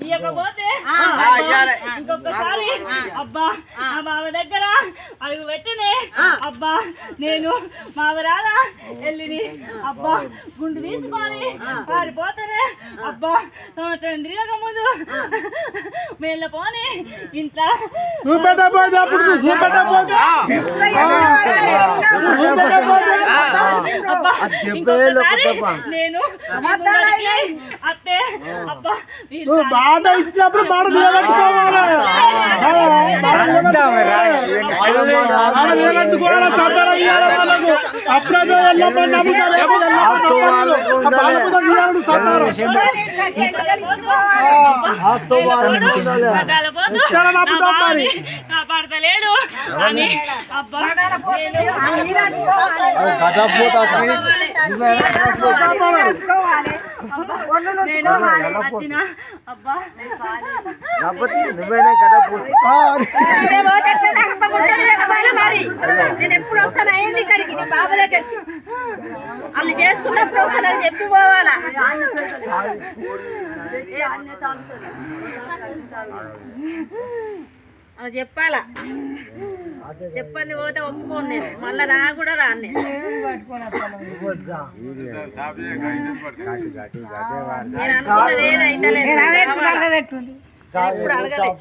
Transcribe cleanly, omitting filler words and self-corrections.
ఇవ్వకపోతే ఇంకొకసారి అబ్బా మా బావ దగ్గర అడుగు పెట్టినే అబ్బా నేను మావరాల వెళ్ళిని అబ్బా గుండు తీసుకొని పారిపోతానే అబ్బా సంవత్సరం తిరగక ముందు మేళ్ళ పోని ఇంట్లో నేను అత్తే అబ్బా బాధ ఇచ్చినప్పుడు బాధ కాపాడతలేడు అని అబ్బా వచ్చిన అబ్బా నేను ఎప్పుడు వస్తాను అయింది ఇక్కడికి నీ బాబు దగ్గరికి వాళ్ళు చేసుకున్నప్పుడు ఒకసారి చెప్పి పోవాలా అవి చెప్పాలా చెప్పండి పోతే ఒప్పుకోను నేను మళ్ళీ రా కూడా రాను నేను అనుకున్నది ఏదైతే ఇప్పుడు అడగలేదు